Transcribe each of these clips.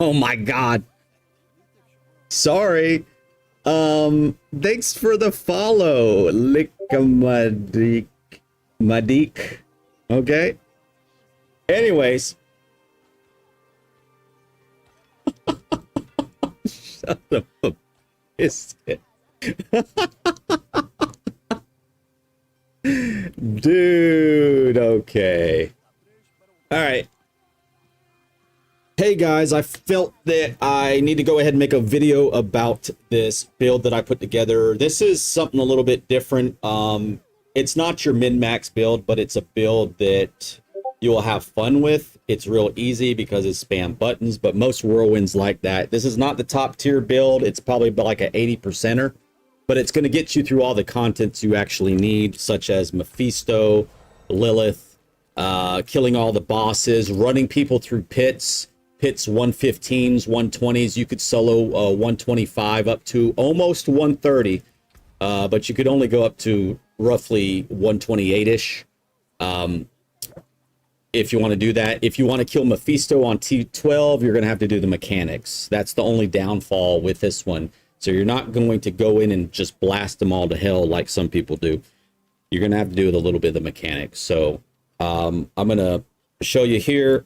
Oh my God. Sorry. Thanks for the follow, Madik. Okay. Anyways. Shut up, biscuit. Dude, okay. All right. Hey guys, I felt that I need to go ahead and make a video about this build that I put together. This is something a little bit different. It's not your min-max build, but it's a build that you will have fun with. It's real easy because it's spam buttons, but most Whirlwinds like that. This is not the top tier build. It's probably like an 80%er, but it's going to get you through all the contents you actually need, such as Mephisto, Lilith, killing all the bosses, running people through pits 115s, 120s. You could solo 125 up to almost 130, but you could only go up to roughly 128-ish if you want to do that. If you want to kill Mephisto on T12, you're going to have to do the mechanics. That's the only downfall with this one. So you're not going to go in and just blast them all to hell like some people do. You're going to have to do with a little bit of the mechanics. So I'm going to show you here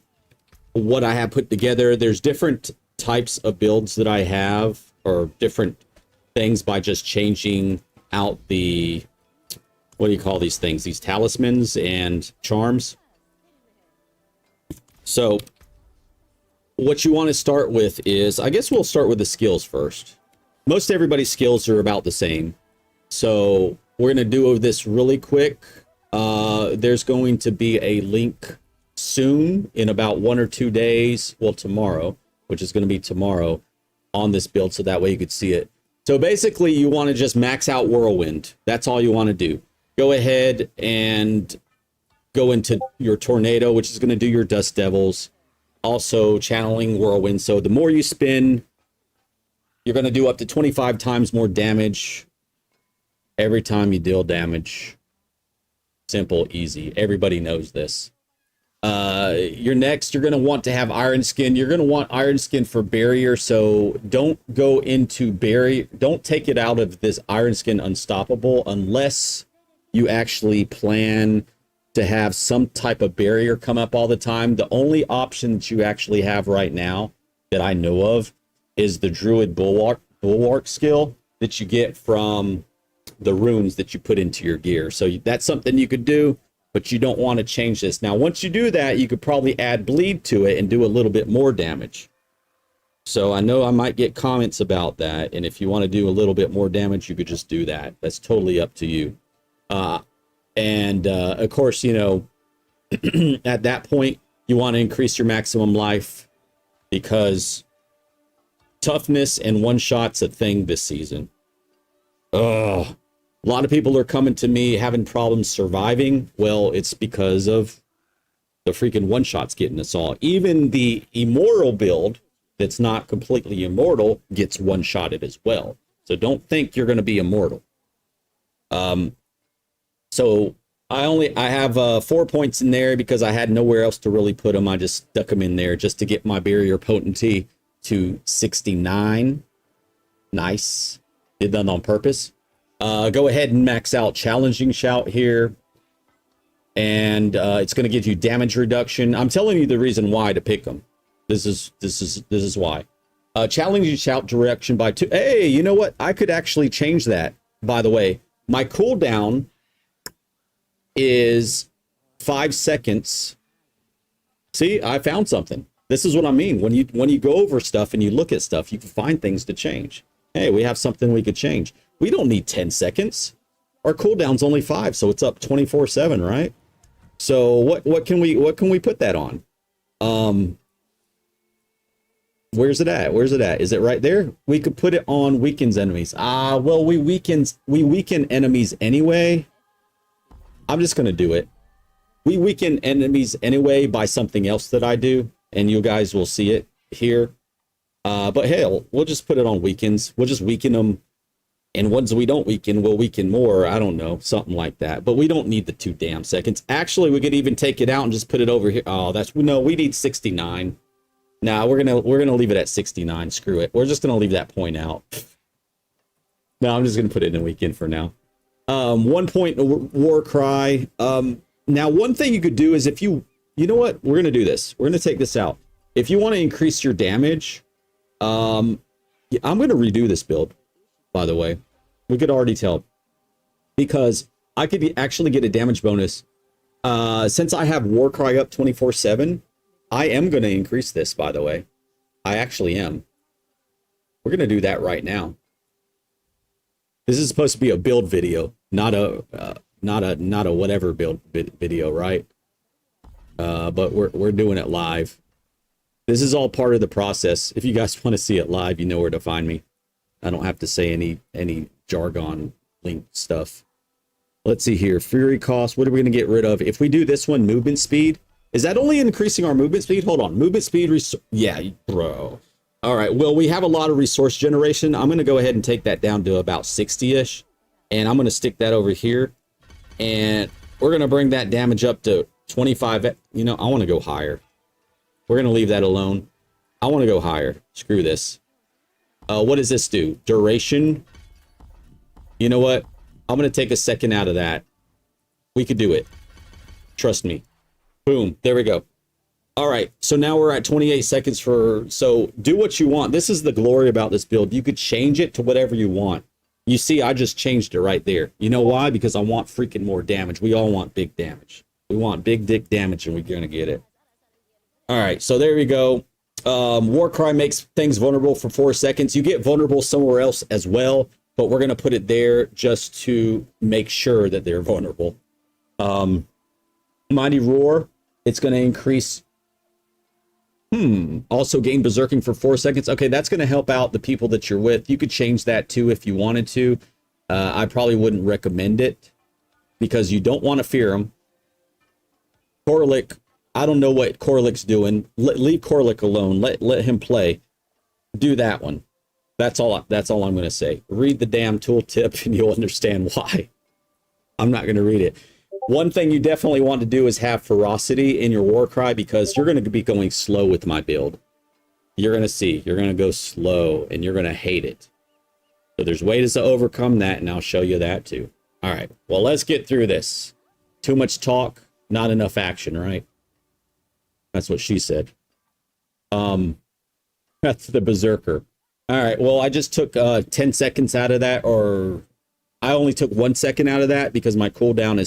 what I have put together. There's different types of builds that I have, or different things by just changing out the, what do you call these things? These talismans and charms. So what you want to start with is, I guess we'll start with the skills first. Most everybody's skills are about the same. So we're going to do this really quick. There's going to be a link soon, in about 1 or 2 days, well, tomorrow, which is going to be tomorrow, on this build, so that way you could see it. So basically you want to just max out Whirlwind. That's all you want to do. Go ahead and go into your Tornado, which is going to do your Dust Devils, also channeling Whirlwind. So the more you spin, you're going to do up to 25 times more damage every time you deal damage. Simple, easy. Everybody knows this. You're next, you're going to want to have Iron Skin. You're going to want Iron Skin for barrier, so don't go into barrier. Don't take it out of this Iron Skin Unstoppable unless you actually plan to have some type of barrier come up all the time. The only option that you actually have right now that I know of is the Druid Bulwark skill that you get from the runes that you put into your gear. So that's something you could do, but you don't want to change this. Now, once you do that, you could probably add bleed to it and do a little bit more damage. So I know I might get comments about that, and if you want to do a little bit more damage, you could just do that. That's totally up to you. Of course, you know, at that point, you want to increase your maximum life, because toughness and one-shot's a thing this season. Ugh. A lot of people are coming to me having problems surviving. Well, it's because of the freaking one-shots getting us all. Even the immortal build that's not completely immortal gets one-shotted as well. So don't think you're going to be immortal. So I have 4 points in there because I had nowhere else to really put them. I just stuck them in there just to get my barrier potency to 69. Nice. Did that on purpose. Go ahead and max out Challenging Shout here, and it's going to give you damage reduction. I'm telling you the reason why to pick them. This is why. Challenging Shout direction by 2. Hey, you know what? I could actually change that. By the way, my cooldown is 5 seconds. See, I found something. This is what I mean. When you go over stuff and you look at stuff, you can find things to change. Hey, we have something we could change. We don't need 10 seconds. Our cooldown's only 5, so it's up 24/7, right? So what can we put that on? Where's it at? Where's it at? Is it right there? We could put it on weakens enemies. Well, we weaken enemies anyway. I'm just gonna do it. We weaken enemies anyway by something else that I do, and you guys will see it here. But hell, we'll just put it on weakens. We'll just weaken them. And ones we don't weaken, we'll weaken more. I don't know, something like that. But we don't need the 2 damn seconds. Actually, we could even take it out and just put it over here. Oh, no, we need 69. Nah, we're gonna leave it at 69. Screw it. We're just gonna leave that point out. No, I'm just gonna put it in a weekend for now. 1 point war cry. Now one thing you could do is if you know what, we're gonna do this. We're gonna take this out. If you want to increase your damage, yeah, I'm gonna redo this build. By the way, we could already tell because I could actually get a damage bonus. Since I have war cry up 24/7, I am gonna increase this. By the way, I actually am. We're gonna do that right now. This is supposed to be a build video, not a whatever build video, right? But we're doing it live. This is all part of the process. If you guys want to see it live, you know where to find me. I don't have to say any jargon link stuff. Let's see here. Fury cost. What are we going to get rid of? If we do this one, movement speed. Is that only increasing our movement speed? Hold on. Movement speed. Yeah, bro. All right. Well, we have a lot of resource generation. I'm going to go ahead and take that down to about 60-ish. And I'm going to stick that over here. And we're going to bring that damage up to 25. You know, I want to go higher. We're going to leave that alone. I want to go higher. Screw this. What does this do? Duration. You know what? I'm going to take a second out of that. We could do it. Trust me. Boom. There we go. All right. So now we're at 28 seconds for... So do what you want. This is the glory about this build. You could change it to whatever you want. You see, I just changed it right there. You know why? Because I want freaking more damage. We all want big damage. We want big dick damage and we're going to get it. All right. So there we go. Warcry makes things vulnerable for 4 seconds. You get vulnerable somewhere else as well, but we're going to put it there just to make sure that they're vulnerable. Mighty Roar, it's going to increase. Also gain Berserking for 4 seconds. Okay, that's going to help out the people that you're with. You could change that too if you wanted to. I probably wouldn't recommend it because you don't want to fear them. Corlick, I don't know what Corlick's doing. Leave Corlick alone. Let him play. Do that one. That's all I'm going to say. Read the damn tooltip and you'll understand why. I'm not going to read it. One thing you definitely want to do is have ferocity in your Warcry because you're going to be going slow with my build. You're going to see. You're going to go slow and you're going to hate it. So there's ways to overcome that and I'll show you that too. All right. Well, let's get through this. Too much talk, not enough action, right? That's what she said. That's the Berserker. All right. Well, I just took 10 seconds out of that, or I only took 1 second out of that because my cooldown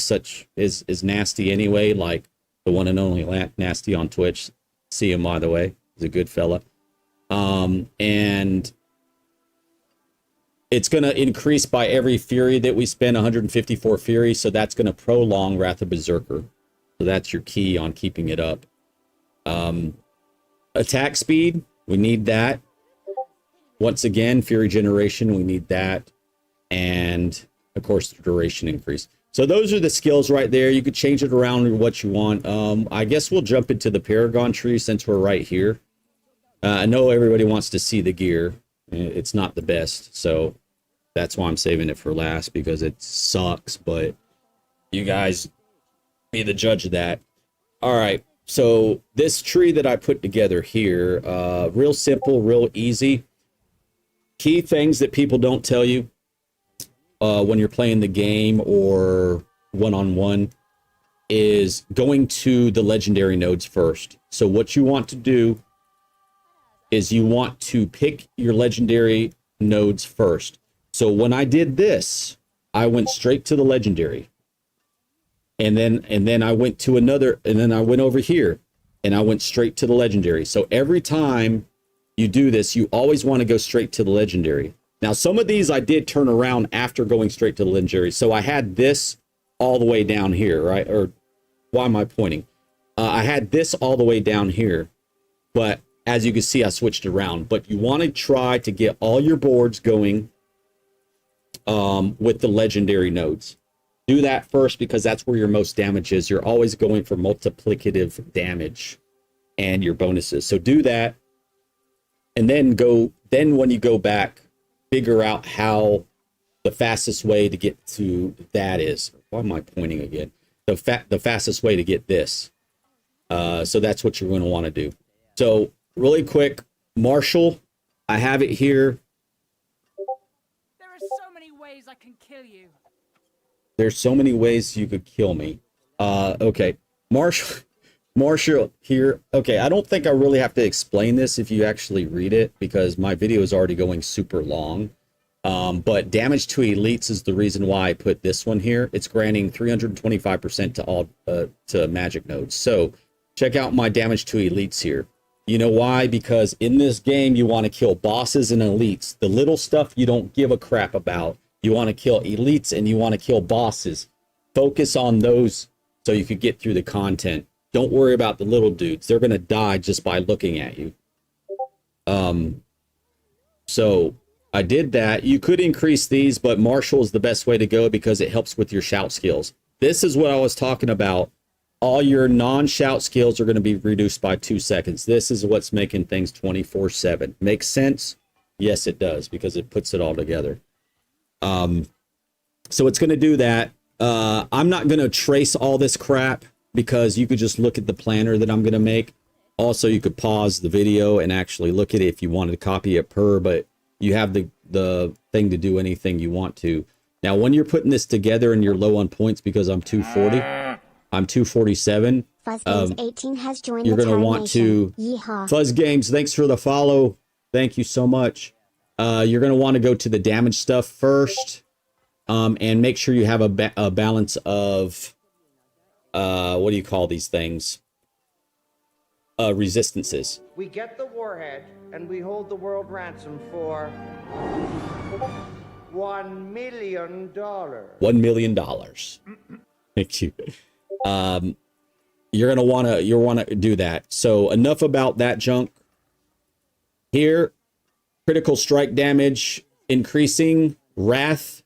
is nasty anyway. Like the one and only Nasty on Twitch. See him, by the way. He's a good fella. And it's going to increase by every Fury that we spend, 154 Fury. So that's going to prolong Wrath of Berserker. So that's your key on keeping it up. Attack speed, we need that. Once again, Fury generation, we need that. And of course, the duration increase. So those are the skills right there. You could change it around to what you want. I guess we'll jump into the Paragon tree since we're right here. I know everybody wants to see the gear. It's not the best. So that's why I'm saving it for last because it sucks. But you guys be the judge of that. All right. So this tree that I put together here, real simple, real easy. Key things that people don't tell you when you're playing the game or one-on-one is going to the legendary nodes first. So what you want to do is you want to pick your legendary nodes first. So when I did this, I went straight to the legendary. And then I went to another, and then I went over here and I went straight to the legendary. So every time you do this, you always want to go straight to the legendary. Now, some of these I did turn around after going straight to the legendary. So I had this all the way down here, right? Or why am I pointing? I had this all the way down here, but as you can see, I switched around. But you want to try to get all your boards going with the legendary nodes. Do that first because that's where your most damage is. You're always going for multiplicative damage and your bonuses. So do that. And then when you go back, figure out how the fastest way to get to that is. Why am I pointing again? The fastest way to get this. So that's what you're going to want to do. So really quick, Marshall, I have it here. There are so many ways I can kill you. There's so many ways you could kill me. Okay. Marshall here. Okay, I don't think I really have to explain this if you actually read it because my video is already going super long. But damage to elites is the reason why I put this one here. It's granting 325% to all to magic nodes. So check out my damage to elites here. You know why? Because in this game, you want to kill bosses and elites. The little stuff you don't give a crap about. You want to kill elites and you want to kill bosses. Focus on those so you could get through the content. Don't worry about the little dudes. They're going to die just by looking at you. So I did that. You could increase these, but Marshall is the best way to go because it helps with your shout skills. This is what I was talking about. All your non-shout skills are going to be reduced by 2 seconds. This is what's making things 24/7. Makes sense? Yes, it does because it puts it all together. So it's going to do that. I'm not going to trace all this crap because you could just look at the planner that I'm going to make. Also, you could pause the video and actually look at it if you wanted to copy it per, but you have the thing to do anything you want to. Now, when you're putting this together and you're low on points because I'm 240, I'm 247. Fuzz Games 18 has joined. You're going to want to... Yeehaw. Fuzz Games, thanks for the follow. Thank you so much. You're going to want to go to the damage stuff first. And make sure you have a balance of... what do you call these things? Resistances. We get the warhead and we hold the world ransom for $1 million. $1 million. Thank you. You're gonna wanna do that. So enough about that junk. Here, critical strike damage increasing, wrath.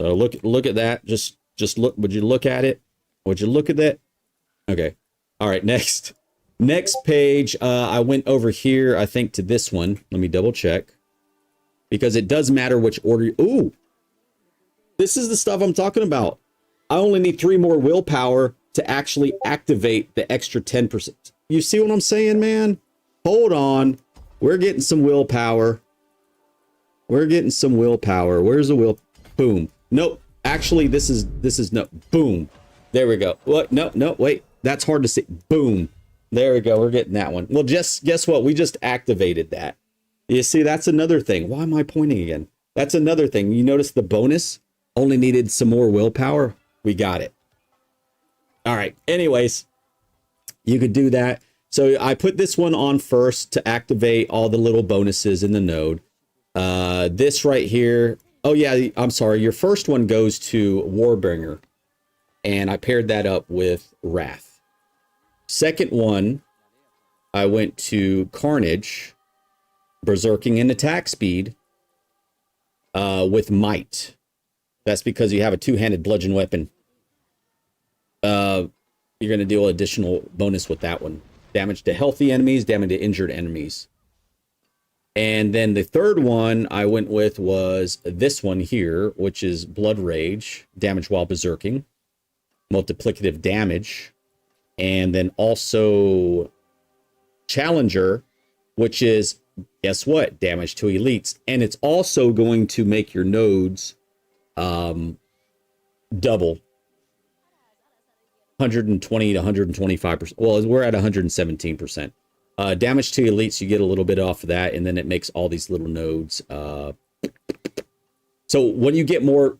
So look at that. Just look. Would you look at it? Would you look at that? Okay. All right. Next page. I went over here. I think to this one. Let me double check because it does matter which order. Ooh, this is the stuff I'm talking about. I only need 3 more willpower to actually activate the extra 10%. You see what I'm saying, man? Hold on. We're getting some willpower. We're getting some willpower. Where's the will? Boom. Nope. Actually, this is no. Boom. There we go. What? No, wait. That's hard to see. Boom. There we go. We're getting that one. Well, just guess what? We just activated that. You see, that's another thing. Why am I pointing again? That's another thing. You notice the bonus only needed some more willpower. We got it. All right. Anyways, you could do that. So I put this one on first to activate all the little bonuses in the node. This right here. Oh, yeah. I'm sorry. Your first one goes to Warbringer. And I paired that up with Wrath. Second one, I went to Carnage, Berserking and Attack Speed with Might. That's because you have a 2-handed bludgeon weapon. You're going to deal additional bonus with that one. Damage to healthy enemies, damage to injured enemies. And then the third one I went with was this one here, which is Blood Rage, damage while berserking, multiplicative damage, and then also Challenger, which is, guess what, damage to elites. And it's also going to make your nodes double. 120 to 125%. Well, we're at 117%. Damage to elites, you get a little bit off of that, and then it makes all these little nodes. So when you get more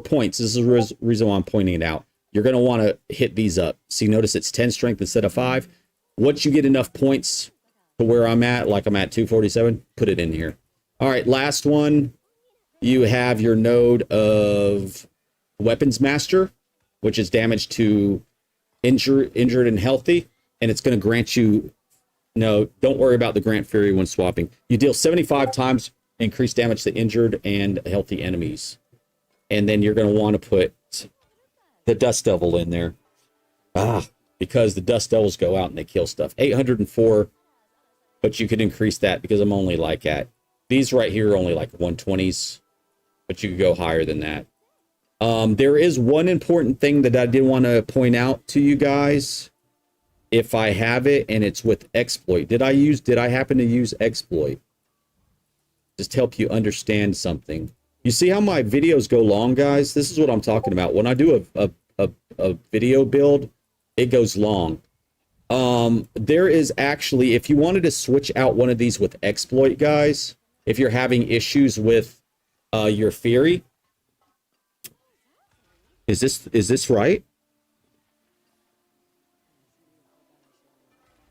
points, this is the reason why I'm pointing it out. You're going to want to hit these up. See, notice it's 10 strength instead of 5. Once you get enough points to where I'm at, like I'm at 247, put it in here. All right, last one. You have your node of Weapons Master, which is damage to injured and healthy, and it's going to grant you, no, don't worry about the Grant Fury when swapping. You deal 75 times increased damage to injured and healthy enemies. And then you're going to want to put the Dust Devil in there. Because the Dust Devils go out and they kill stuff. 804, but you could increase that because I'm only like at, these right here are only like 120s, but you could go higher than that. There is one important thing that I did want to point out to you guys. if I have it and it's with exploit. Did I happen to use exploit? Just help you understand something. You see how my videos go long, guys? This is what I'm talking about. When I do a video build, it goes long. There is actually, if you wanted to switch out one of these with exploit, guys, if you're having issues with your theory, is this right?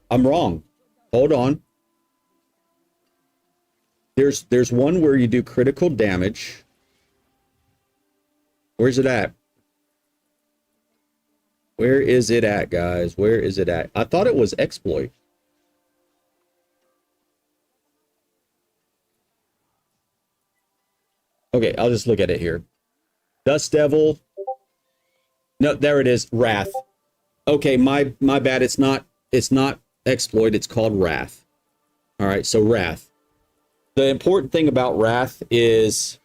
I'm wrong. Hold on. There's one where you do critical damage. Where's it at? Where is it at, guys? Where is it at? I thought it was exploit. Okay, I'll just look at it here. Dust Devil. No, there it is. Wrath. Okay, my bad. It's not exploit. It's called Wrath. All right, so Wrath. The important thing about Wrath is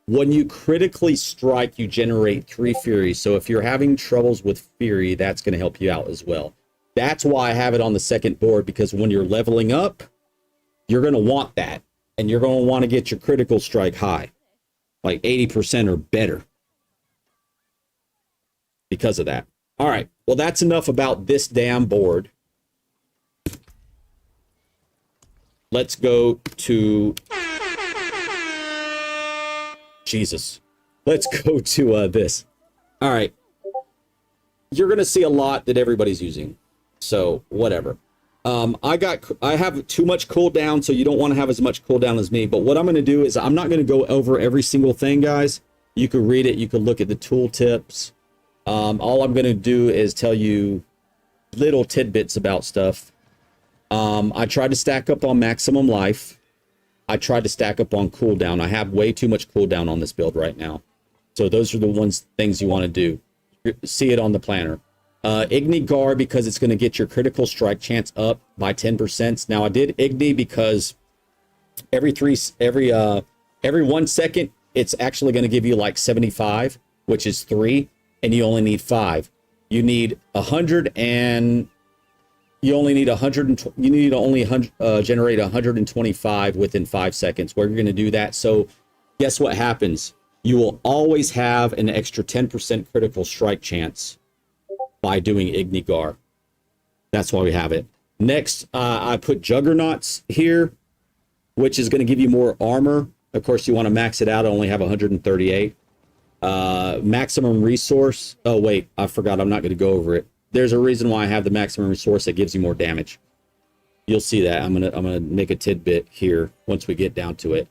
when you critically strike, you generate 3 Fury. So if you're having troubles with Fury, that's going to help you out as well. That's why I have it on the second board, because when you're leveling up, you're going to want that. And you're going to want to get your critical strike high, like 80% or better, because of that. All right, well, that's enough about this damn board. Let's go to... Jesus. Let's go to this. All right. You're going to see a lot that everybody's using. So, whatever. I have too much cooldown, so you don't want to have as much cooldown as me. But what I'm going to do is I'm not going to go over every single thing, guys. You can read it. You can look at the tool tips. All I'm going to do is tell you little tidbits about stuff. I tried to stack up on maximum life. I tried to stack up on cooldown. I have way too much cooldown on this build right now. So those are the things you want to do. See it on the planner. Igni Gar, because it's going to get your critical strike chance up by 10%. Now I did Igni because every 1 second, it's actually going to give you like 75, which is 3, and you only need 5. You need 100 and... You only need 100. You need to only generate 125 within 5 seconds. Where you're going to do that. So, guess what happens? You will always have an extra 10% critical strike chance by doing Igni Gar. That's why we have it. Next, I put Juggernauts here, which is going to give you more armor. Of course, you want to max it out. I only have 138. Maximum resource. Oh wait, I forgot. I'm not going to go over it. There's a reason why I have the maximum resource that gives you more damage. You'll see that. I'm gonna make a tidbit here once we get down to it.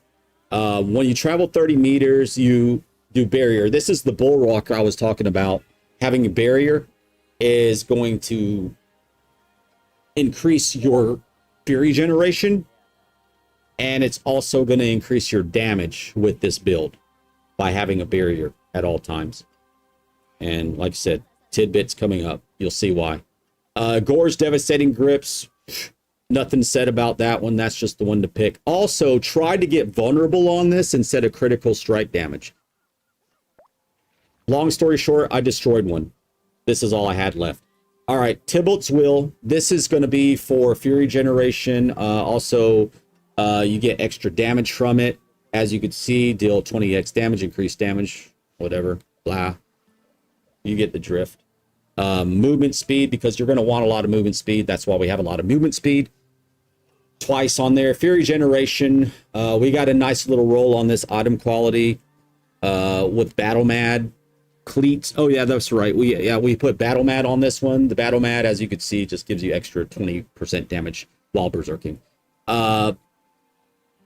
When you travel 30 meters, you do barrier. This is the bull rocker I was talking about. Having a barrier is going to increase your fury generation, and it's also going to increase your damage with this build by having a barrier at all times. And like I said, tidbits coming up. You'll see why. Gore's Devastating Grips. Nothing said about that one. That's just the one to pick. Also, try to get vulnerable on this instead of critical strike damage. Long story short, I destroyed one. This is all I had left. All right, Tybalt's Will. This is going to be for Fury Generation. Also, you get extra damage from it. As you can see, deal 20x damage, increased damage, whatever, blah. You get the drift. Movement speed, because you're going to want a lot of movement speed. That's why we have a lot of movement speed. Twice on there. Fury Generation. We got a nice little roll on this item quality with Battle Mad. Cleats. Oh yeah, that's right. We put Battle Mad on this one. The Battle Mad, as you can see, just gives you extra 20% damage while berserking.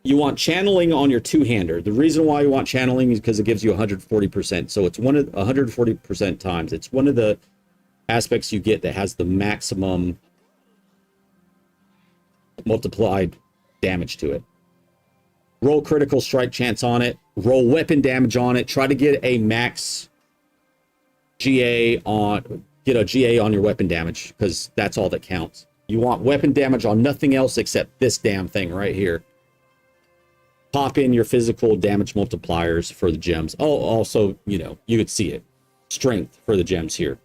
You want channeling on your two-hander. The reason why you want channeling is because it gives you 140%. So it's 140% times. It's one of the aspects you get that has the maximum multiplied damage to it. Roll critical strike chance on it. Roll weapon damage on it. Try to get a max GA on, get a GA on your weapon damage, because that's all that counts. You want weapon damage on nothing else except this damn thing right here. Pop in your physical damage multipliers for the gems. Oh, also, you know, you could see it. Strength for the gems here.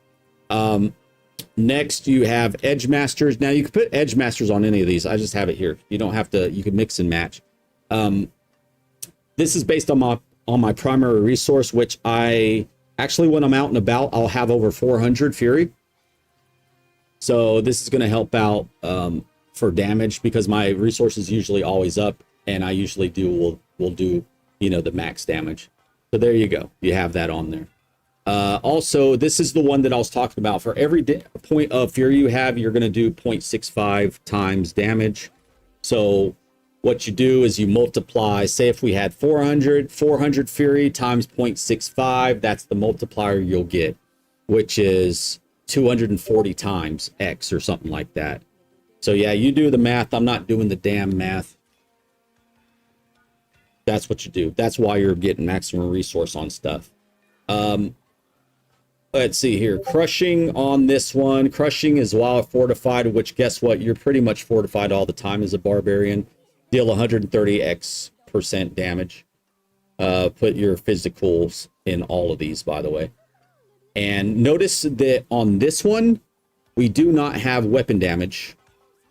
Next, you have Edge Masters. Now, you can put Edge Masters on any of these. I just have it here. You don't have to. You can mix and match. This is based on my primary resource, which I actually, when I'm out and about, I'll have over 400 Fury. So this is going to help out for damage because my resource is usually always up, and I usually will do, you know, the max damage. So there you go. You have that on there. Also, this is the one that I was talking about. For every point of Fury you have, you're going to do 0.65 times damage. So what you do is you multiply, say if we had 400 Fury times 0.65, that's the multiplier you'll get, which is 240 times X or something like that. So yeah, you do the math. I'm not doing the damn math. That's what you do. That's why you're getting maximum resource on stuff. Let's see here. Crushing on this one. Crushing is while fortified, which guess what? You're pretty much fortified all the time as a barbarian. Deal 130% damage. Put your physicals in all of these, by the way. And notice that on this one, we do not have weapon damage.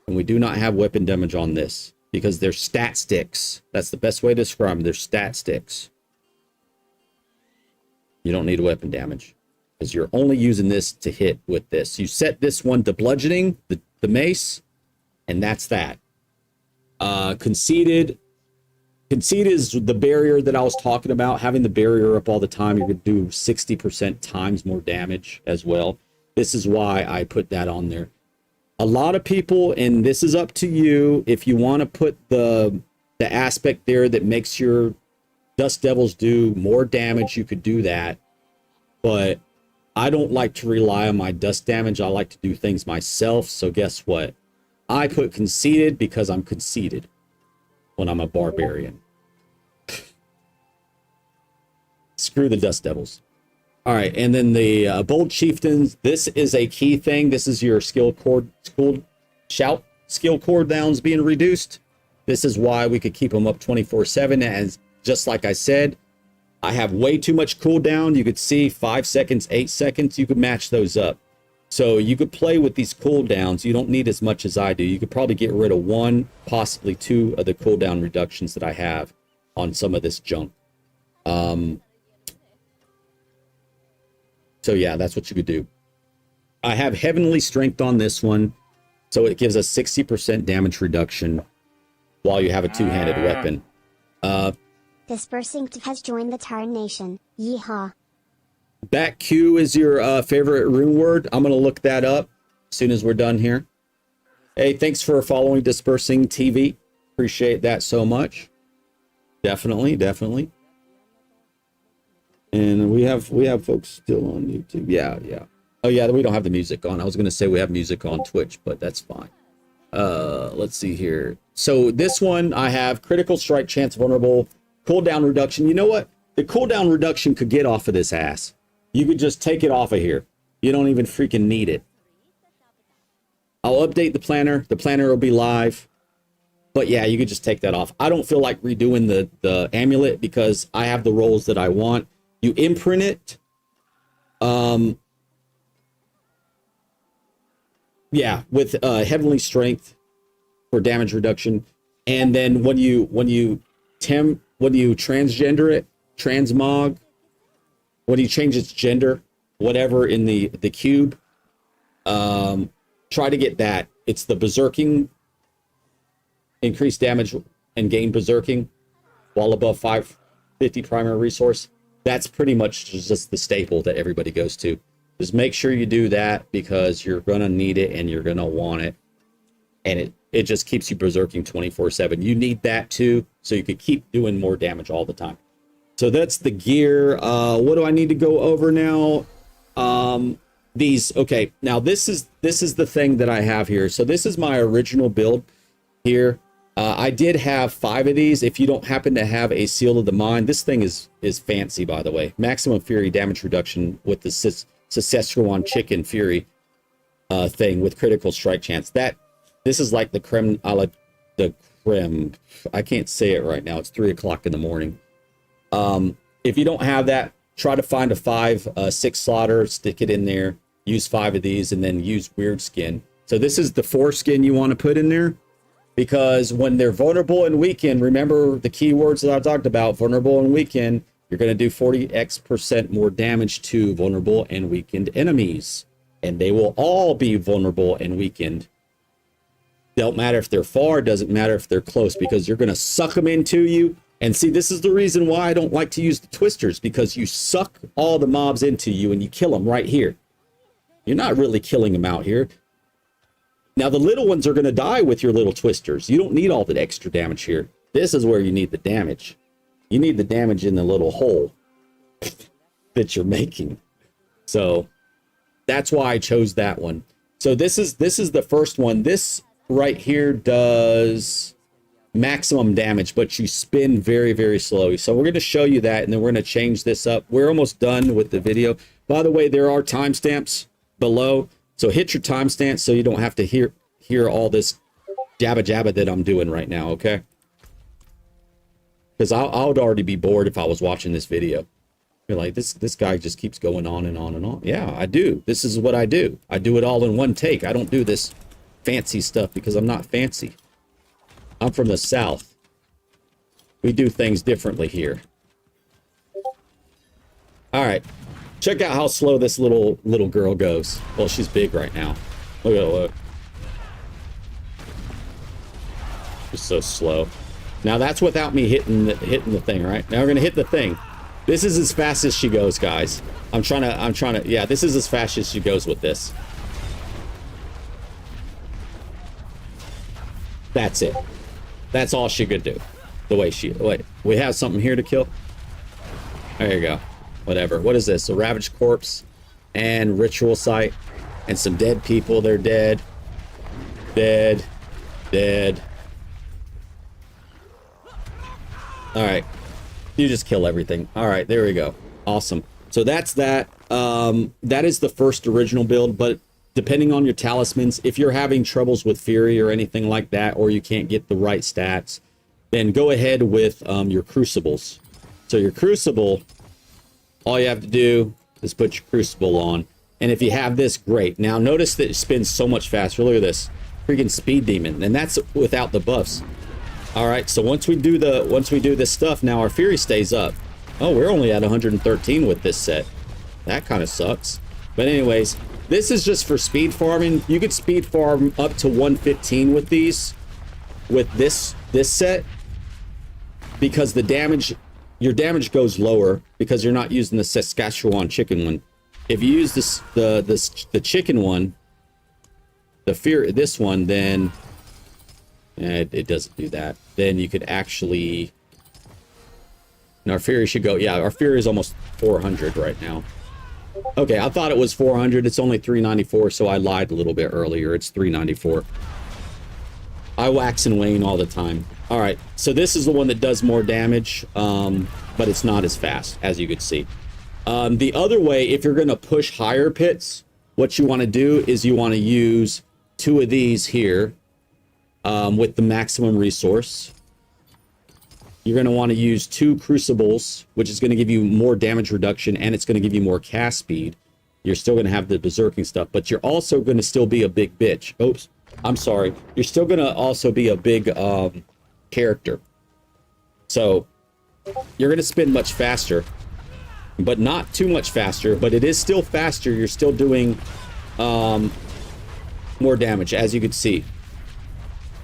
And we do not have weapon damage on this because they're stat sticks. That's the best way to describe them. They're stat sticks. You don't need weapon damage because you're only using this to hit with this. You set this one to bludgeoning, the mace, and that's that. Conceited is the barrier that I was talking about. Having the barrier up all the time, you could do 60% times more damage as well. This is why I put that on there. A lot of people, and this is up to you, if you want to put the aspect there that makes your Dust Devils do more damage, you could do that. But I don't like to rely on my dust damage. I like to do things myself. So guess what? I put conceited because I'm conceited when I'm a barbarian. Screw the Dust Devils. All right, and then the Bold Chieftains. This is a key thing. This is your skill cooldowns being reduced. This is why we could keep them up 24/7. As just like I said, I have way too much cooldown. You could see 5 seconds, 8 seconds. You could match those up. So you could play with these cooldowns. You don't need as much as I do. You could probably get rid of 1, possibly 2 of the cooldown reductions that I have on some of this junk. So yeah, that's what you could do. I have Heavenly Strength on this one. So it gives a 60% damage reduction while you have a two-handed weapon. Dispersing has joined the Tarn Nation. Yeehaw. Back Q is your favorite rune word. I'm going to look that up as soon as we're done here. Hey, thanks for following Dispersing TV. Appreciate that so much. Definitely, definitely. And we have folks still on YouTube. Yeah. Oh yeah, we don't have the music on. I was going to say we have music on Twitch, but that's fine. Let's see here. So this one I have critical strike chance vulnerable, cooldown reduction. You know what? The cooldown reduction could get off of this ass. You could just take it off of here. You don't even freaking need it. I'll update the planner. The planner will be live. But yeah, you could just take that off. I don't feel like redoing the amulet because I have the rolls that I want. You imprint it. Yeah, with Heavenly Strength for damage reduction. And then when you transgender it, transmog, when you change its gender, whatever in the cube, try to get that. It's the berserking, increased damage and gain berserking while above 550 primary resource. That's pretty much just the staple that everybody goes to. Just make sure you do that because you're going to need it and you're going to want it. And it just keeps you berserking 24/7. You need that too, so you can keep doing more damage all the time. So that's the gear. What do I need to go over now? Okay, now this is the thing that I have here. So this is my original build here. I did have 5 of these. If you don't happen to have a Seal of the Mind, this thing is fancy, by the way. Maximum Fury damage reduction with the SZECHUAN Chicken Fury thing with critical strike chance. This is like the creme a la the creme. I can't say it right now. It's 3 o'clock in the morning. If you don't have that, try to find a 5-6 slaughter, stick it in there. use 5 of these, and then use weird skin. So this is the 4 skin you want to put in there, because when they're vulnerable and weakened, remember the keywords that I talked about, vulnerable and weakened, you're going to do 40x% more damage to vulnerable and weakened enemies. And they will all be vulnerable and weakened. Don't matter if they're far, doesn't matter if they're close, because you're going to suck them into you. And see, this is the reason why I don't like to use the twisters, because you suck all the mobs into you and you kill them right here. You're not really killing them out here. Now, the little ones are going to die with your little twisters. You don't need all the extra damage here. This is where you need the damage. You need the damage in the little hole that you're making. So that's why I chose that one. So this is the first one. This right here does maximum damage, but you spin very, very slowly. So we're going to show you that, and then we're going to change this up. We're almost done with the video. By the way, there are timestamps below. So hit your timestamp so you don't have to hear all this jabba that I'm doing right now, okay? Because I would already be bored if I was watching this video. You're like, this guy just keeps going on and on and on. Yeah, I do. This is what I do. I do it all in one take. I don't do this fancy stuff because I'm not fancy. I'm from the South. We do things differently here. All right. Check out how slow this little girl goes. Well, she's big right now. Look at her, look. She's so slow. Now that's without me hitting the thing, right? Now we're gonna hit the thing. This is as fast as she goes, guys. I'm trying to, yeah, this is as fast as she goes with this. That's it. That's all she could do. The way she, wait, we have something here to kill? There you go. Whatever. What is this? A ravaged corpse and ritual site and some dead people. They're dead. Dead. Dead. All right. You just kill everything. All right. There we go. Awesome. So that's that. That is the first original build, but depending on your talismans, if you're having troubles with Fury or anything like that, or you can't get the right stats, then go ahead with your Crucibles. So your Crucible, all you have to do is put your Crucible on. And if you have this, great. Now notice that it spins so much faster. Look at this. Freaking Speed Demon. And that's without the buffs. Alright, so once we do this stuff, now our Fury stays up. Oh, we're only at 113 with this set. That kind of sucks. But anyways, this is just for speed farming. You could speed farm up to 115 with these. With this set. Because the damage, your damage goes lower because you're not using the Saskatchewan chicken one. If you use the chicken one, this one, then it doesn't do that. Then you could actually, and our Fury should go, yeah, our Fury is almost 400 right now. Okay, I thought it was 400. It's only 394, so I lied a little bit earlier. It's 394. I wax and wane all the time. All right, so this is the one that does more damage, but it's not as fast, as you could see. The other way, if you're going to push higher pits, what you want to do is you want to use 2 of these here with the maximum resource. You're going to want to use 2 Crucibles, which is going to give you more damage reduction, and it's going to give you more cast speed. You're still going to have the berserking stuff, but you're also going to still be a big bitch. Oops, I'm sorry. You're still going to also be a big character. So you're going to spin much faster, but not too much faster, but it is still faster. You're still doing more damage, as you can see.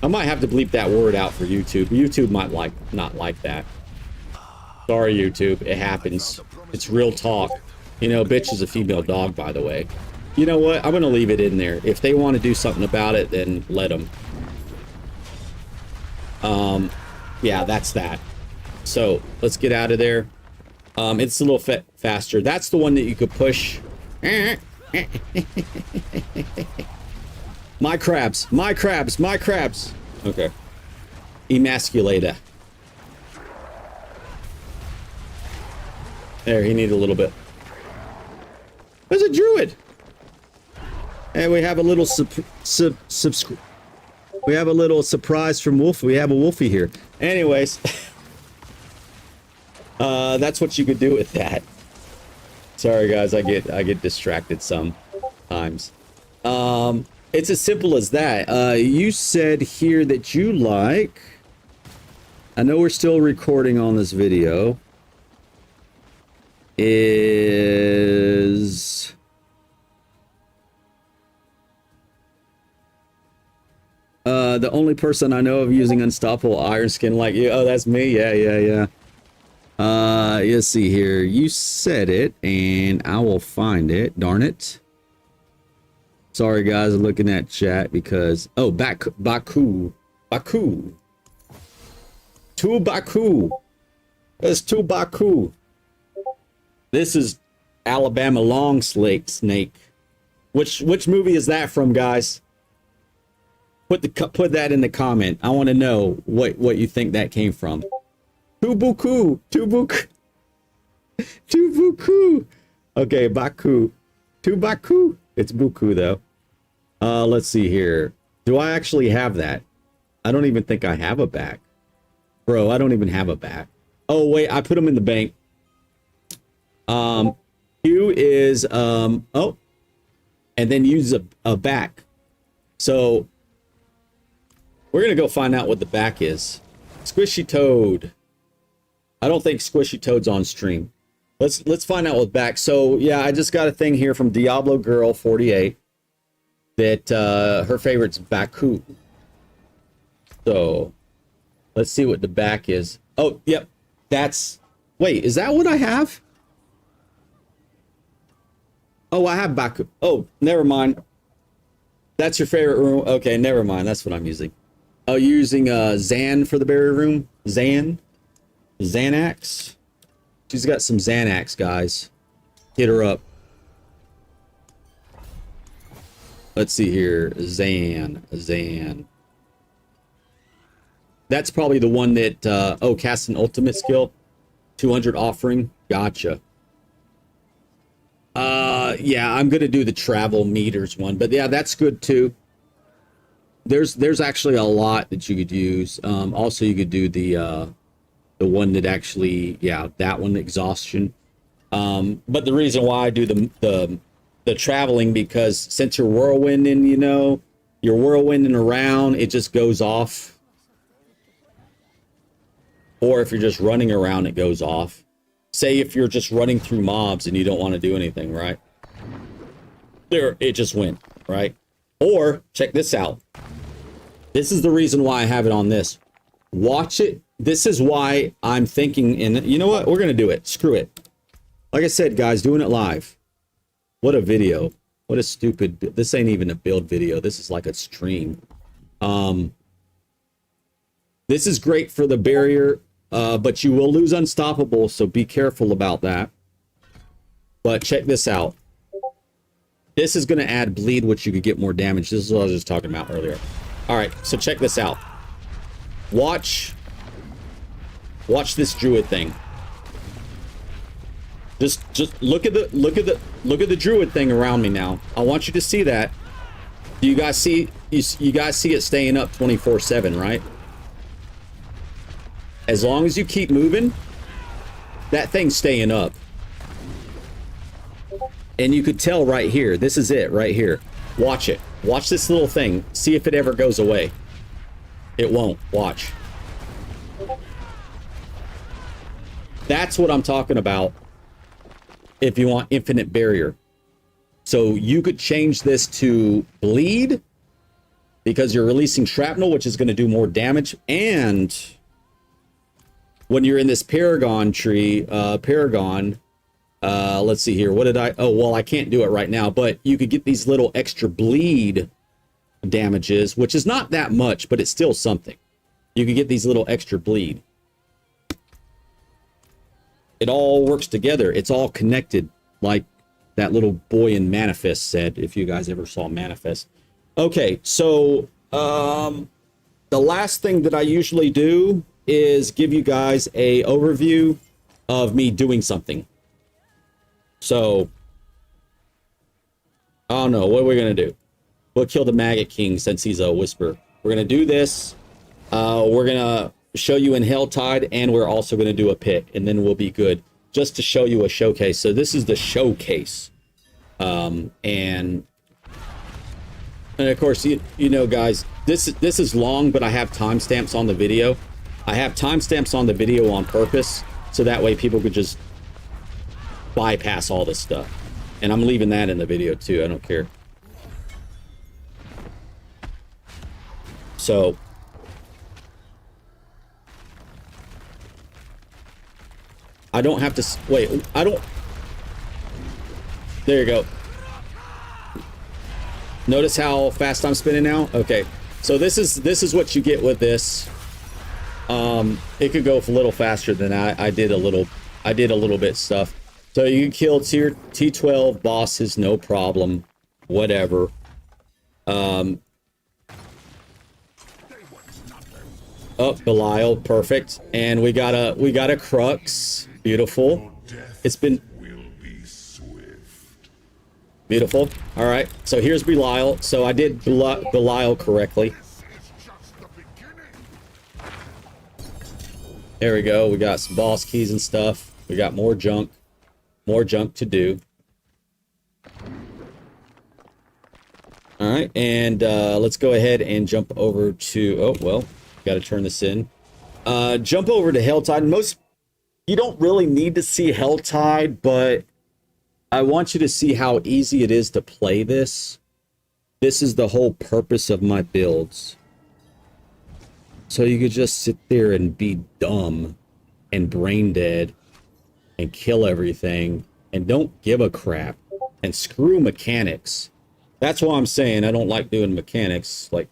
I might have to bleep that word out for YouTube. YouTube might not like that. Sorry, YouTube. It happens. It's real talk. You know, bitch is a female dog, by the way. You know what? I'm going to leave it in there. If they want to do something about it, then let them. Yeah, that's that. So, let's get out of there. It's a little faster. That's the one that you could push. My crabs, my crabs, my crabs. Okay. Emasculator. There, he needed a little bit. There's a druid. And we have a little we have a little surprise from Wolf. We have a Wolfie here. Anyways, that's what you could do with that. Sorry guys, I get distracted some. times. It's as simple as that. You said here that you like... I know we're still recording on this video. Is... the only person I know of using Unstoppable Iron Skin like you. Oh, that's me. Yeah. Let's see here. You said it, and I will find it. Darn it. Sorry, guys. I'm looking at chat because... Oh, Baku. To Baku. That's to Baku. This is Alabama Long Snake. Which movie is that from, guys? Put that in the comment. I want to know what you think that came from. Tubuku. Okay, Baku. Tubaku. It's Buku though. Let's see here. Do I actually have that? I don't even think I have a back. Bro, I don't even have a back. Oh wait, I put them in the bank. Q is oh, and then use a back. So we're gonna go find out what the back is. Squishy Toad. I don't think Squishy Toad's on stream. Let's find out what back. So yeah, I just got a thing here from Diablo Girl 48 that her favorite's Baku. So let's see what the back is. Oh, yep. That's... Wait, is that what I have? Oh, I have Baku. Oh, never mind. That's your favorite room. Okay, never mind. That's what I'm using. Oh, you're using Zan for the barrier room? Xanax? She's got some Xanax, guys. Hit her up. Let's see here. Zan. That's probably the one that... oh, cast an ultimate skill. 200 offering. Gotcha. Yeah, I'm going to do the travel meters one. But yeah, that's good too. There's actually a lot that you could use. Also, you could do the one that actually... Yeah, that one, exhaustion. But the reason why I do the traveling, because since you're whirlwinding, you know, you're whirlwinding around, it just goes off. Or if you're just running around, it goes off. Say if you're just running through mobs and you don't want to do anything, right? There, it just went, right? Or, check this out. This is the reason why I have it on this. Watch it. This is why I'm thinking, and you know what? We're going to do it. Screw it. Like I said, guys, doing it live. What a video. What a stupid... This ain't even a build video. This is like a stream. This is great for the barrier, but you will lose Unstoppable, so be careful about that. But check this out. This is going to add bleed, which you could get more damage. This is what I was just talking about earlier. All right, so check this out. Watch this druid thing. Just look at the druid thing around me now. I want you to see that. Do you guys see you guys see it staying up 24/7, right? As long as you keep moving, that thing's staying up. And you could tell right here. This is it right here. Watch it. Watch this little thing. See if it ever goes away. It won't. Watch. That's what I'm talking about if you want infinite barrier. So you could change this to bleed because you're releasing shrapnel, which is going to do more damage. And when you're in this Paragon tree, let's see here. What did I... Oh, well, I can't do it right now, but you could get these little extra bleed damages, which is not that much, but it's still something. You could get these little extra bleed. It all works together. It's all connected, like that little boy in Manifest said, if you guys ever saw Manifest. Okay, so the last thing that I usually do is give you guys a overview of me doing something. So, I don't know. What are we going to do? We'll kill the Maggot King since he's a whisper. We're going to do this. We're going to show you in HELLTIDE, and we're also going to do a pit, and then we'll be good. Just to show you a showcase. So this is the showcase. And And of course, you know, guys, this is long, but I have timestamps on the video. I have timestamps on the video on purpose, so that way people could just bypass all this stuff. And I'm leaving that in the video too. I don't care. So I don't have to wait. I don't. There you go. Notice how fast I'm spinning now? Okay. So this is what you get with this. It could go a little faster than I did a little bit stuff. So you can kill tier T12 bosses, no problem. Whatever. Oh, Belial, perfect. And we got a crux. Beautiful. It's been beautiful. All right. So here's Belial. So I did Belial correctly. There we go. We got some boss keys and stuff. We got more junk to do. All right. And let's go ahead and jump over to, oh, well, got to turn this in. Jump over to HELLTIDE. You don't really need to see HELLTIDE, but I want you to see how easy it is to play this. This is the whole purpose of my builds. So you could just sit there and be dumb and brain dead and kill everything and don't give a crap and screw mechanics. That's why I'm saying I don't like doing mechanics. Like,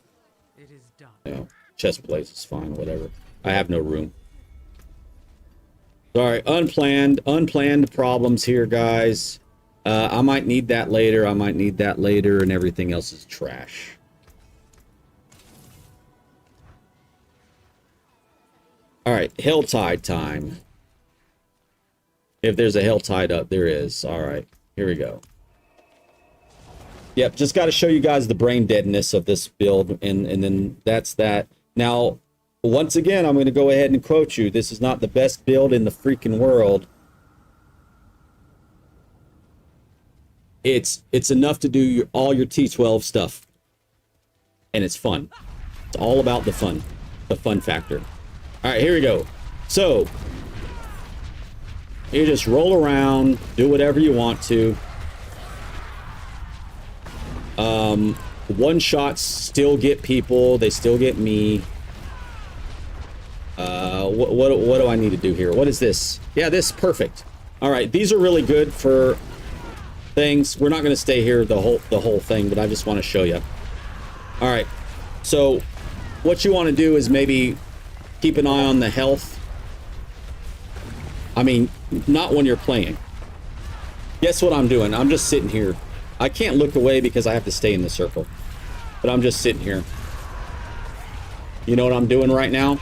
It is done. you know, chest plates is fine, whatever. I have no room. Sorry, unplanned problems here, guys. I might need that later. I might need that later, and everything else is trash. All right, HELLTIDE time. If there's a HELLTIDE up, there is. All right, here we go. Yep, just got to show you guys the brain deadness of this build, and then that's that. Now, once again, I'm going to go ahead and quote you. This is not the best build in the freaking world. It's enough to do all your T12 stuff. And it's fun. It's all about the fun factor. All right, here we go. So, you just roll around, do whatever you want to. One shots still get people. They still get me. What do I need to do here? What is this? Yeah, this is perfect. All right, these are really good for things. We're not going to stay here the whole thing, but I just want to show you. All right, so what you want to do is maybe keep an eye on the health. I mean, not when you're playing. Guess what I'm doing? I'm just sitting here. I can't look away because I have to stay in the circle, but I'm just sitting here. You know what I'm doing right now?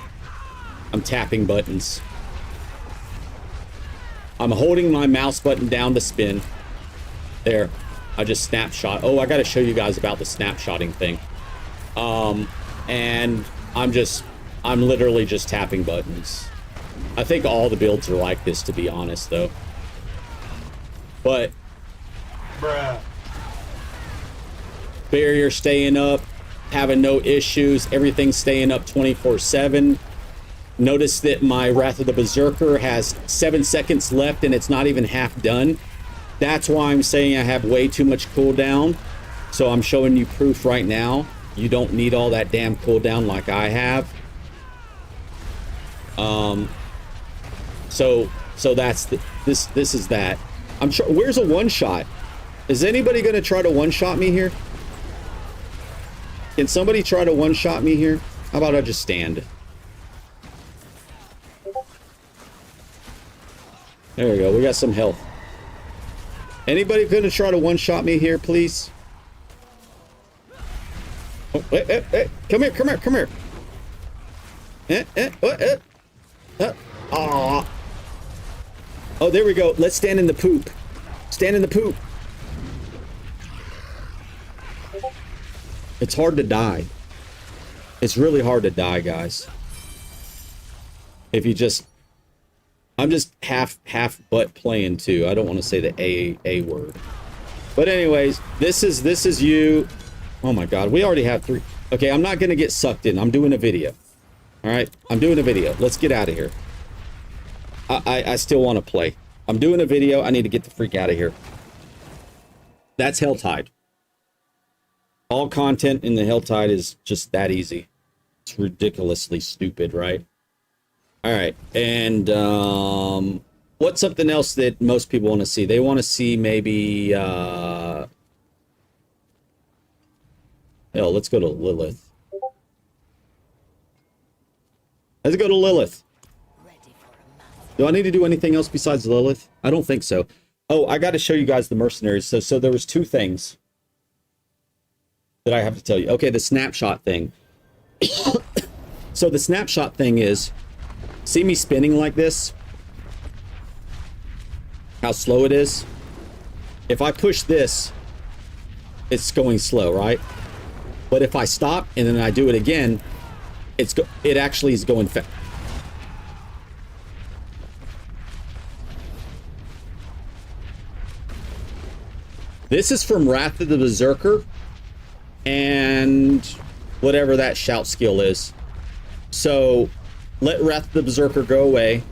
I'm tapping buttons. I'm holding my mouse button down to spin. There. I just snapshot. Oh, I got to show you guys about the snapshotting thing. And I'm literally just tapping buttons. I think all the builds are like this, to be honest, though. But Bruh. Barrier staying up, having no issues, everything staying up 24/7. Notice that my Wrath of the Berserker has 7 seconds left and it's not even half done. That's why I'm saying I have way too much cooldown. So I'm showing you proof right now. You don't need all that damn cooldown like I have. So that's this is that. I'm sure. Where's a one shot? Is anybody gonna try to one shot me here? Can somebody try to one shot me here? How about I just stand? There we go. We got some health. Anybody gonna try to one shot me here, please? Oh, hey. Come here. Aw. Oh, there we go. Let's stand in the poop. Stand in the poop. It's hard to die. It's really hard to die, guys. If you just... I'm just half butt playing too. I don't want to say the A word. But anyways, this is you. Oh my god, we already have 3. Okay, I'm not gonna get sucked in. I'm doing a video. Alright, I'm doing a video. Let's get out of here. I still want to play. I'm doing a video. I need to get the freak out of here. That's HELLTIDE. All content in the HELLTIDE is just that easy. It's ridiculously stupid, right? Alright, and what's something else that most people want to see? They want to see maybe hell, let's go to Lilith. Let's go to Lilith. Do I need to do anything else besides Lilith? I don't think so. Oh, I got to show you guys the mercenaries. So there was 2 things that I have to tell you. Okay, the snapshot thing. So the snapshot thing is, see me spinning like this? How slow it is? If I push this, it's going slow, right? But if I stop and then I do it again, it actually is going fast. This is from Wrath of the Berserker and whatever that shout skill is. So let Wrath of the Berserker go away.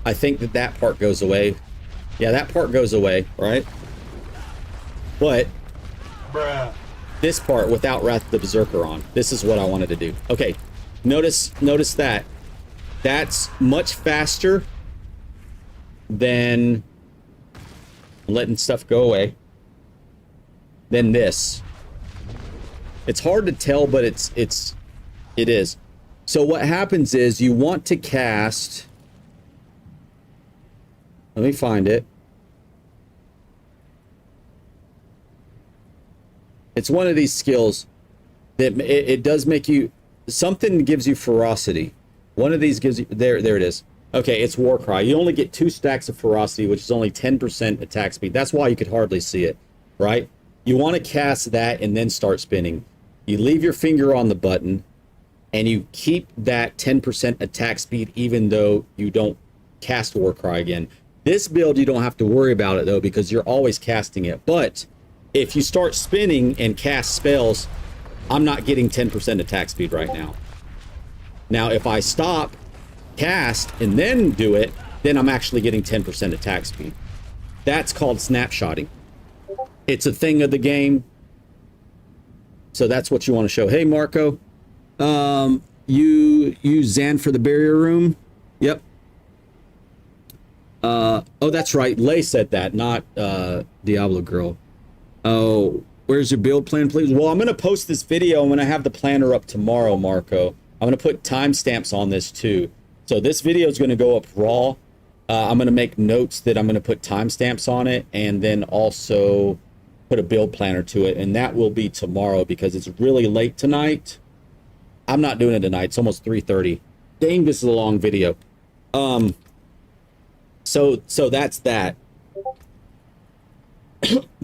I think that part goes away. Yeah, that part goes away, right? But Bruh. this part without Wrath of the Berserker on. This is what I wanted to do. Okay, notice that. That's much faster than letting stuff go away than this. It's hard to tell, but it is. So what happens is you want to cast. Let me find it. It's one of these skills that it does make you, something gives you ferocity. One of these gives you, there it is. Okay, it's Warcry. You only get 2 stacks of ferocity, which is only 10% attack speed. That's why you could hardly see it, right? You want to cast that and then start spinning. You leave your finger on the button and you keep that 10% attack speed even though you don't cast Warcry again. This build, you don't have to worry about it though because you're always casting it. But if you start spinning and cast spells, I'm not getting 10% attack speed right now. Now, if I stop, cast, and then do it, then I'm actually getting 10% attack speed. That's called snapshotting. It's a thing of the game. So that's what you want to show. Hey, Marco. You use Zan for the barrier room? Yep. Oh, that's right. Lay said that, not Diablo girl. Oh, where's your build plan, please? Well, I'm going to post this video when I have the planner up tomorrow, Marco. I'm going to put timestamps on this too. So this video is going to go up raw. I'm going to make notes that I'm going to put timestamps on it and then also put a build planner to it. And that will be tomorrow because it's really late tonight. I'm not doing it tonight. It's almost 3:30. Dang, this is a long video. So that's that.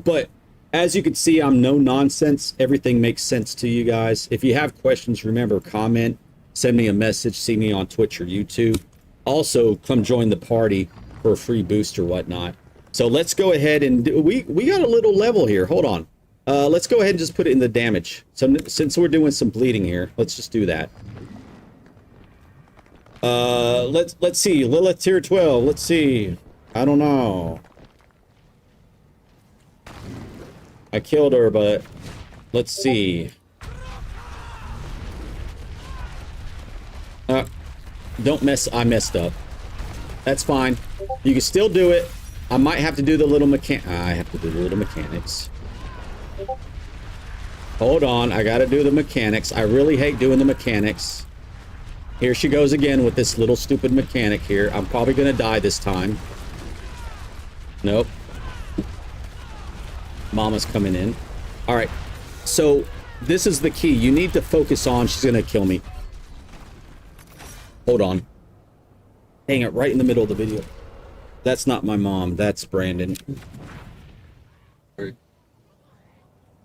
But as you can see, I'm no nonsense. Everything makes sense to you guys. If you have questions, remember, comment, send me a message, see me on Twitch or YouTube. Also, come join the party for a free boost or whatnot. So let's go ahead and do, we got a little level here. Hold on. Let's go ahead and just put it in the damage. So since we're doing some bleeding here, let's just do that. Let's see. Lilith tier 12. Let's see. I don't know. I killed her, but let's see. Don't mess. I messed up. That's fine. You can still do it. I might have to do the little I have to do the little mechanics. Hold on. I got to do the mechanics. I really hate doing the mechanics. Here she goes again with this little stupid mechanic here. I'm probably going to die this time. Nope. Mama's coming in. All right. So this is the key. You need to focus on. She's going to kill me. Hold on. Dang it. Right in the middle of the video. That's not my mom. That's Brandon.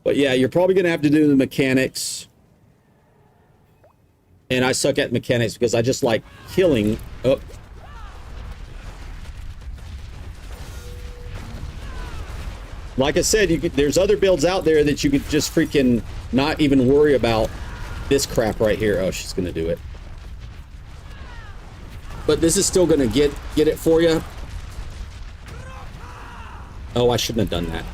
But yeah, you're probably going to have to do the mechanics. And I suck at mechanics because I just like killing. Oh. Like I said, there's other builds out there that you could just freaking not even worry about this crap right here. Oh, she's gonna do it. But this is still gonna get it for you. Oh, I shouldn't have done that.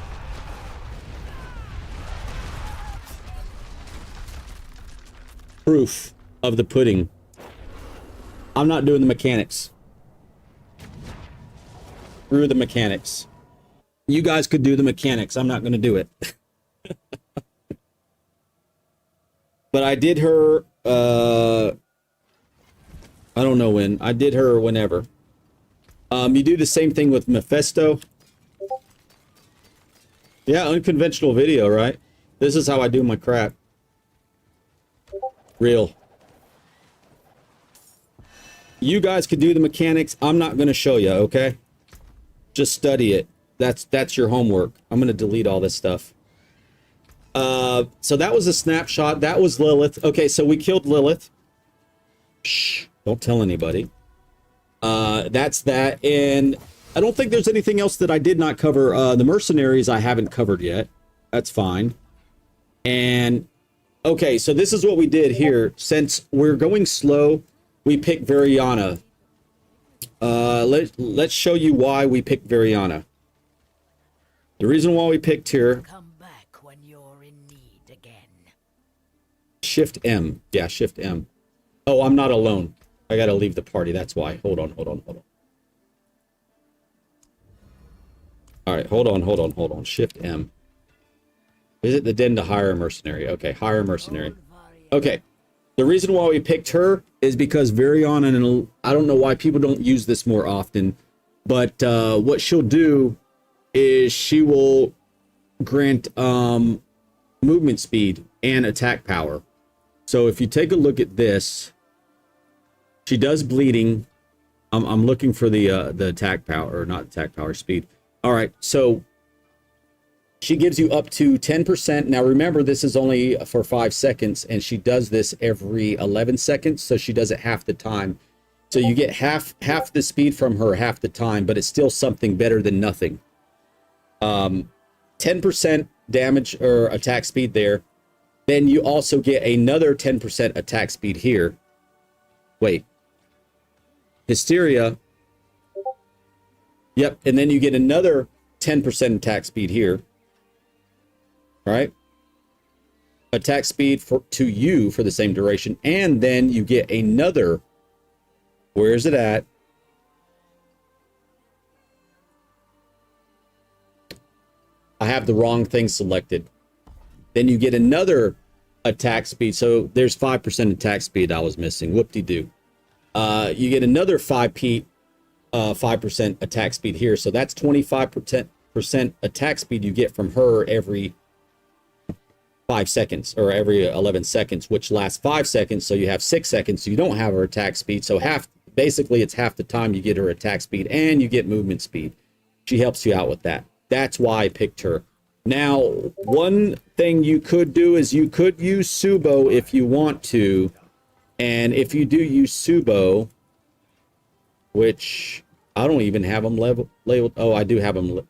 Proof of the pudding. I'm not doing the mechanics. Screw the mechanics. You guys could do the mechanics. I'm not going to do it. But I did her, I don't know when. I did her whenever. You do the same thing with Mephisto. Yeah, unconventional video, right? This is how I do my crap. Real. You guys could do the mechanics. I'm not going to show you, okay? Just study it. That's your homework. I'm going to delete all this stuff. So that was a snapshot. That was Lilith. Okay, so we killed Lilith. Shh, don't tell anybody. That's that. And I don't think there's anything else that I did not cover. The mercenaries I haven't covered yet. That's fine. And okay, so this is what we did here. Since we're going slow, we picked Variana. Let's show you why we picked Variana. The reason why we picked her. Come back when you're in need again. Shift M. Yeah, Shift M. Oh, I'm not alone. I gotta leave the party. That's why. Hold on. All right, hold on. Shift M. Visit the den to hire a mercenary. Okay, hire a mercenary. Okay. The reason why we picked her is because Variana, and I don't know why people don't use this more often, but what she'll do is she will grant movement speed and attack power. So if you take a look at this, she does bleeding. I'm looking for the attack power, or not attack power, speed. All right, so she gives you up to 10%. Now remember, this is only for 5 seconds, and she does this every 11 seconds, so she does it half the time. So you get half the speed from her half the time, but it's still something better than nothing. 10% damage or attack speed there. Then you also get another 10% attack speed here. Wait. Hysteria. Yep, and then you get another 10% attack speed here. All right. Attack speed to you for the same duration. And then you get another. Where is it at? I have the wrong thing selected. Then you get another attack speed. So there's 5% attack speed I was missing. Whoop-de-doo. You get another 5% attack speed here. So that's 25% attack speed you get from her every 5 seconds, or every 11 seconds, which lasts 5 seconds. So you have 6 seconds. So you don't have her attack speed. So basically it's half the time you get her attack speed, and you get movement speed. She helps you out with that. That's why I picked her. Now, one thing you could do is you could use Subo if you want to. And if you do use Subo, which I don't even have them labeled. Oh, I do have them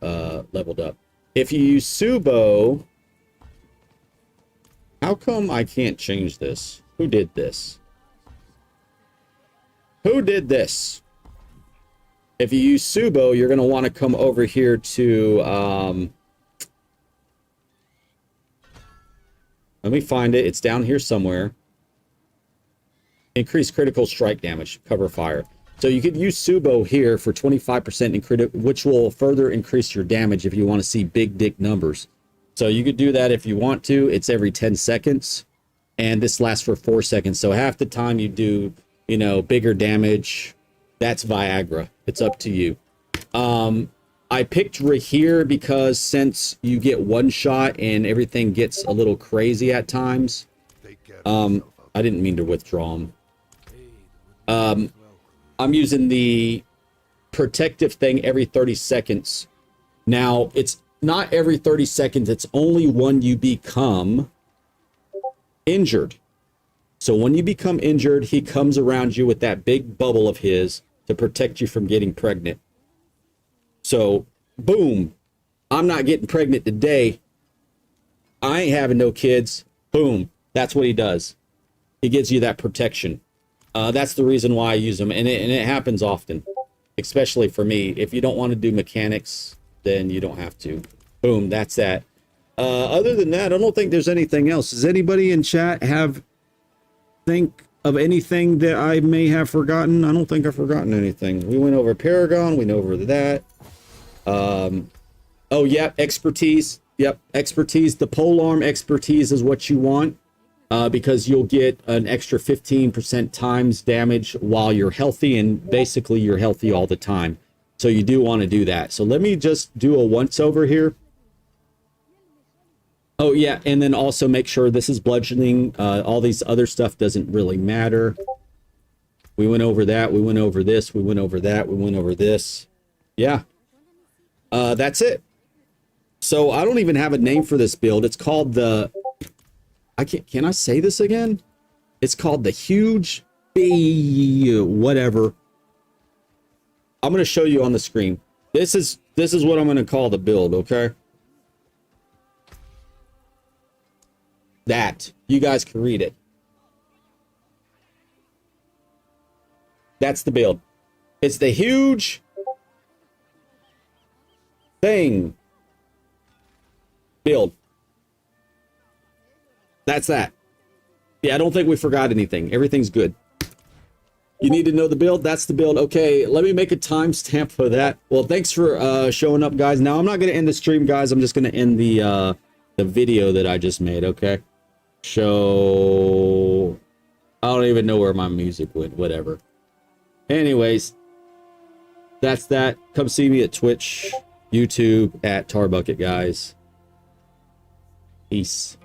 leveled up. If you use Subo, how come I can't change this? Who did this? Who did this? If you use Subo, you're going to want to come over here to... let me find it. It's down here somewhere. Increase critical strike damage. Cover fire. So you could use Subo here for 25% in critical, which will further increase your damage if you want to see big dick numbers. So you could do that if you want to. It's every 10 seconds. And this lasts for 4 seconds. So half the time you do, you know, bigger damage. That's Viagra. It's up to you. I picked Rahir because since you get one shot and everything gets a little crazy at times. I didn't mean to withdraw him. I'm using the protective thing every 30 seconds. Now, it's not every 30 seconds. It's only when you become injured. So when you become injured, he comes around you with that big bubble of his to protect you from getting pregnant. So, boom. I'm not getting pregnant today. I ain't having no kids. Boom. That's what he does. He gives you that protection. That's the reason why I use them. And it happens often, especially for me. If you don't want to do mechanics, then you don't have to. Boom. That's that. Other than that, I don't think there's anything else. Does anybody in chat think of anything that I may have forgotten? I don't think I've forgotten anything. We went over Paragon. We went over that. Oh, yeah. Expertise. Yep. Expertise. The polearm expertise is what you want. Because you'll get an extra 15% times damage while you're healthy, and basically you're healthy all the time. So you do want to do that. So let me just do a once over here. Oh yeah, and then also make sure this is bludgeoning. All these other stuff doesn't really matter. We went over that. We went over this. We went over that. We went over this. Yeah. That's it. So I don't even have a name for this build. It's called the... can I say this again? It's called the Huge B whatever. I'm going to show you on the screen. This is what I'm going to call the build, okay? That. You guys can read it. That's the build. It's the huge thing build. That's that. Yeah, I don't think we forgot anything. Everything's good. You need to know the build. That's the build. Okay, let me make a timestamp for that. Well, thanks for showing up, guys. Now, I'm not going to end the stream, guys. I'm just going to end the video that I just made, okay? Show... I don't even know where my music went. Whatever. Anyways, that's that. Come see me at Twitch, YouTube, at Tarbucket, guys. Peace.